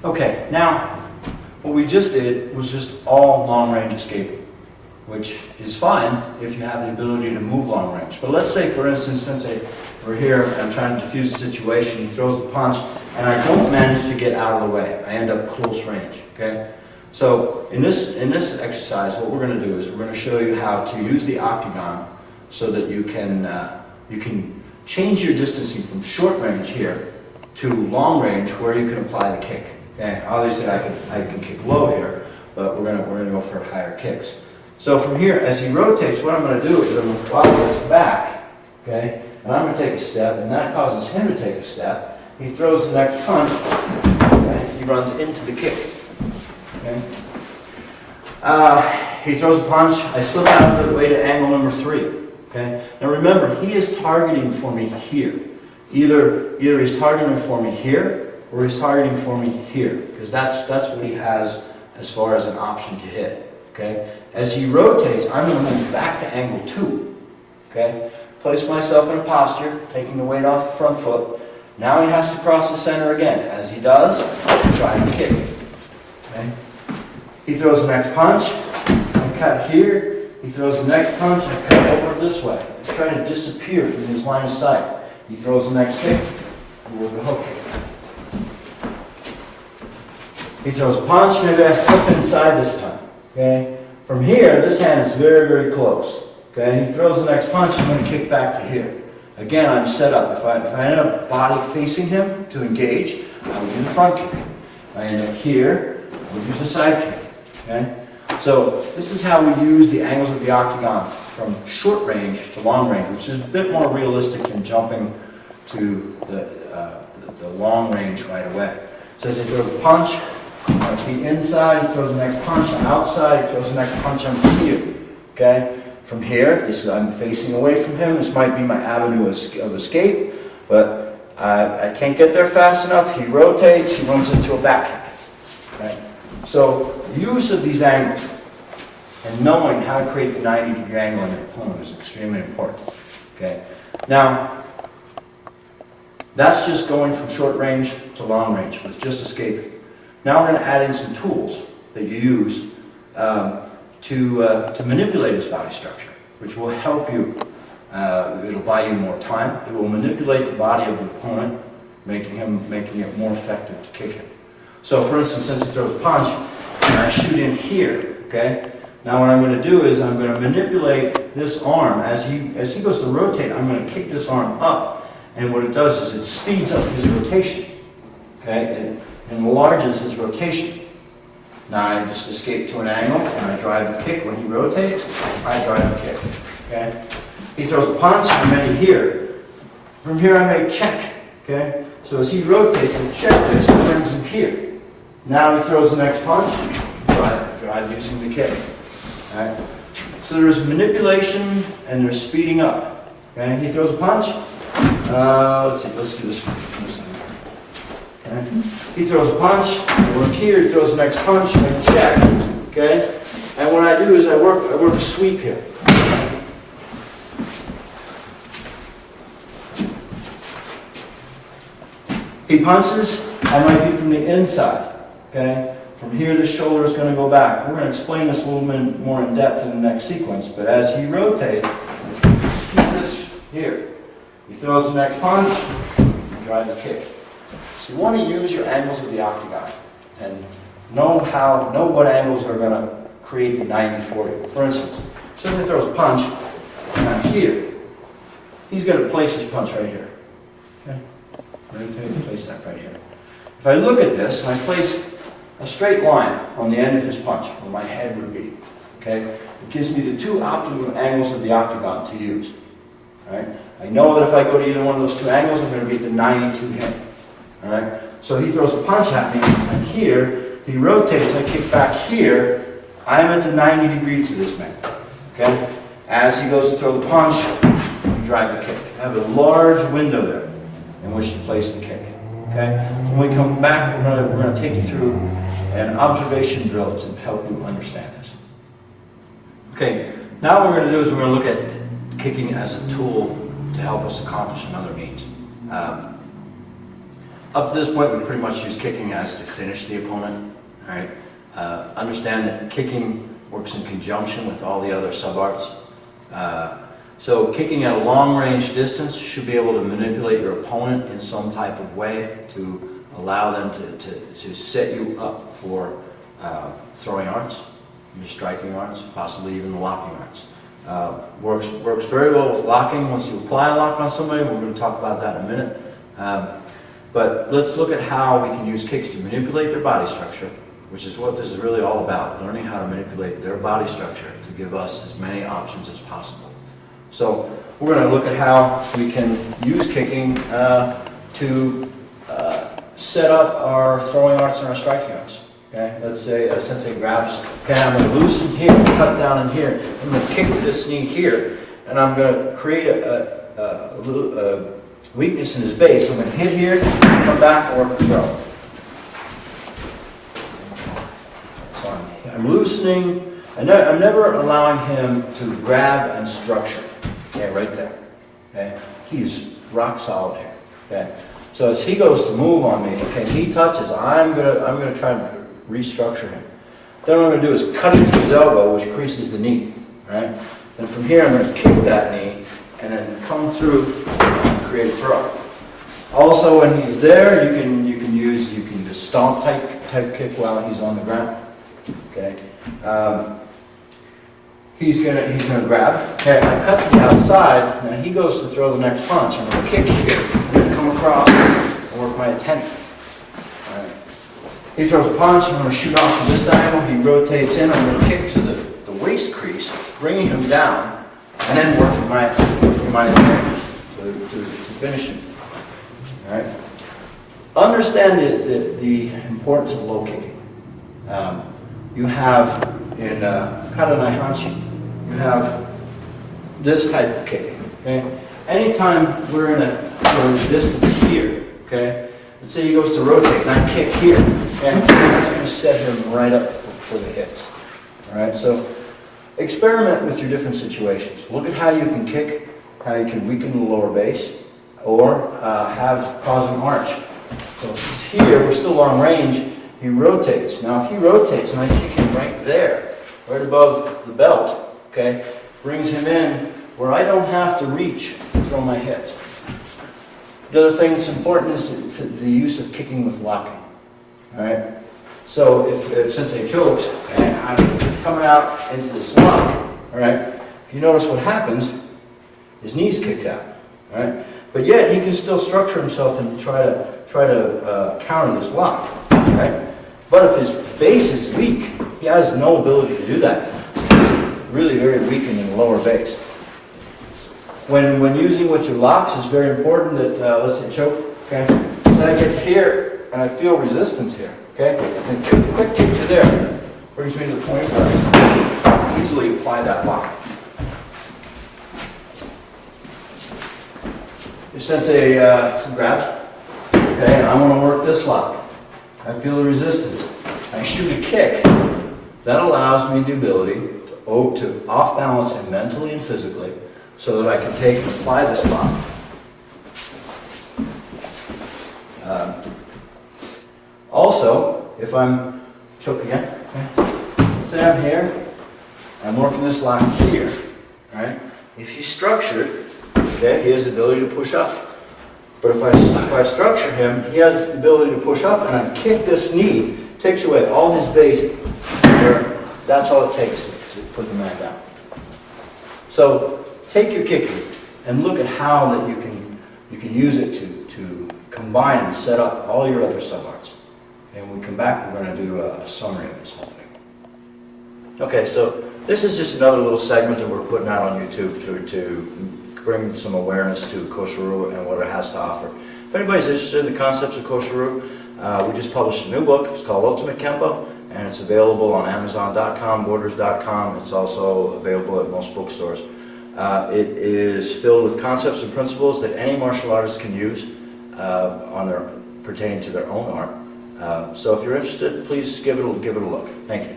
Okay, now what we just did was just all long range escaping, which is fine if you have the ability to move long range. But let's say, for instance, since we're here and I'm trying to defuse the situation, he throws the punch, and I don't manage to get out of the way. I end up close range, okay? So in this exercise, what we're going to do is we're going to show you how to use the octagon so that you can change your distancing from short range here to long range where you can apply the kick. Okay? Obviously, I can kick low here, but we're gonna go for higher kicks. So from here, as he rotates, what I'm going to do is I'm going to follow his back, okay, and I'm going to take a step, and that causes him to take a step. He throws the next punch, okay, he runs into the kick. Okay. He throws a punch, I slip out of the way to angle number 3. Okay. Now remember, he is targeting for me here. Either he's targeting for me here, or he's targeting for me here, because that's what he has as far as an option to hit. Okay. As he rotates, I'm going to move back to angle 2. Okay. Place myself in a posture, taking the weight off the front foot. Now he has to cross the center again. As he does, try and kick. Okay. He throws the next punch, I cut here. He throws the next punch, I cut over this way. He's trying to disappear from his line of sight. He throws the next kick, and we'll go hook kick. He throws a punch, maybe I slip inside this time. Okay? From here, this hand is very, very close. Okay? He throws the next punch, I'm going to kick back to here. Again, I'm set up. If I end up body facing him to engage, I will do the front kick. If I end up here, I will use the side kick. Okay? So this is how we use the angles of the octagon from short range to long range, which is a bit more realistic than jumping to the long range right away. So as he throws a punch, on the inside, he throws the next punch. On the outside, he throws the next punch on here. Okay? From here, I'm facing away from him. This might be my avenue of escape, but I can't get there fast enough. He rotates, he runs into a back kick. Okay? So use of these angles and knowing how to create the 90-degree angle on your opponent is extremely important. Okay? Now, that's just going from short range to long range with just escaping. Now we're going to add in some tools that you use to manipulate his body structure, which will help you. It'll buy you more time. It will manipulate the body of the opponent, making it more effective to kick him. So, for instance, since he throws a punch, and I shoot in here. Okay. Now, what I'm going to do is I'm going to manipulate this arm as he goes to rotate. I'm going to kick this arm up, and what it does is it speeds up his rotation. Okay, and enlarges his rotation. Now I just escape to an angle, and I drive the kick. When he rotates, I drive the kick. Okay? He throws a punch, I'm ready here. From here I make check. Okay? So as he rotates, I check this and brings him here. Now he throws the next punch, drive using the kick. Right? So there's manipulation and there's speeding up. Okay? He throws a punch. Let's do this one. Okay. He throws a punch, I work here, he throws the next punch, I check, okay? And what I do is I work a sweep here. He punches, I might be from the inside, okay? From here, the shoulder is going to go back. We're going to explain this a little bit more in depth in the next sequence, but as he rotates, keep this here. He throws the next punch, and drive the kick. So you want to use your angles of the octagon and know what angles are going to create the 90 for you. For instance, if somebody throws a punch and I'm here, he's going to place his punch right here. Okay? Rotate, place that right here. If I look at this and I place a straight line on the end of his punch, where my head would be, okay, it gives me the two optimum angles of the octagon to use. All right? I know that if I go to either one of those two angles, I'm going to beat the 90 to him. All right? So he throws a punch at me, I'm here, he rotates, I kick back here, I'm at the 90 degree to this man. Okay? As he goes to throw the punch, you drive the kick. I have a large window there in which to place the kick. Okay? When we come back, we're going to take you through an observation drill to help you understand this. Okay, now what we're going to do is we're going to look at kicking as a tool to help us accomplish another means. Up to this point, we pretty much use kicking as to finish the opponent. All right. Understand that kicking works in conjunction with all the other sub-arts. So kicking at a long-range distance should be able to manipulate your opponent in some type of way to allow them to set you up for throwing arts, your striking arts, possibly even the locking arts. Works very well with locking. Once you apply a lock on somebody, we're going to talk about that in a minute. But let's look at how we can use kicks to manipulate their body structure, which is what this is really all about, learning how to manipulate their body structure to give us as many options as possible. So we're going to look at how we can use kicking to set up our throwing arts and our striking arts. Okay, let's say a sensei grabs, okay, I'm going to loosen here, cut down in here, I'm going to kick to this knee here, and I'm going to create a weakness in his base. I'm going to hit here, come back, or throw. So I'm loosening, and I'm never allowing him to grab and structure. Okay, right there. Okay, he's rock solid here. Okay, so as he goes to move on me, okay, he touches. I'm gonna try to restructure him. Then what I'm gonna do is cut into his elbow, which creases the knee. Right. Then from here, I'm gonna kick that knee, and then come through and create a throw. Also, when he's there, you can use a stomp type kick while he's on the ground. Okay. He's gonna grab. Okay, I cut to the outside. Now he goes to throw the next punch. I'm gonna kick here. I'm gonna come across and work my attention. All right. He throws a punch. I'm gonna shoot off to this angle. He rotates in. I'm gonna kick to the waist crease, bringing him down, and then working my attention to finish him. All right. Understand the importance of low kicking. You have in Karanai Hanshi, you have this type of kicking. Okay. Anytime we're in a distance here, okay. Let's say he goes to rotate, and I kick here, and that's going to set him right up for the hits. All right. So experiment with your different situations. Look at how you can kick, how you can weaken the lower base, or cause an arch. So if he's here, we're still long range. He rotates. Now, if he rotates and I kick him right there, right above the belt, okay, brings him in where I don't have to reach to throw my hit. The other thing that's important is the use of kicking with locking. All right. So if sensei chokes and I'm coming out into this lock, all right, if you notice what happens, his knee's kicked out. All right. But yet he can still structure himself and try to counter this lock. Right? But if his base is weak, he has no ability to do that. Really very weakened in the lower base. When using with your locks, it's very important that, let's say choke, okay? So I get here and I feel resistance here, okay? And quick kick to there brings me to the point where I can easily apply that lock. If sensei grabs, okay, and I want to work this lock. I feel the resistance. I shoot a kick. That allows me the ability to off balance him mentally and physically so that I can take and apply this lock. Also, if I'm choke again, okay? Let's say I'm here, I'm working this lock here, right? If he's structured, okay, he has the ability to push up. But if I structure him, he has the ability to push up, and I kick this knee, takes away all his base. That's all it takes to put the man down. So take your kicking and look at how that you can use it to combine and set up all your other sub-arts. And when we come back, we're going to do a summary of this whole thing. Okay, so this is just another little segment that we're putting out on YouTube to bring some awareness to Kosho Ryu and what it has to offer. If anybody's interested in the concepts of Kosho Ryu, we just published a new book. It's called Ultimate Kempo, and it's available on Amazon.com, Borders.com. It's also available at most bookstores. It is filled with concepts and principles that any martial artist can use pertaining to their own art. So if you're interested, please give it a look. Thank you.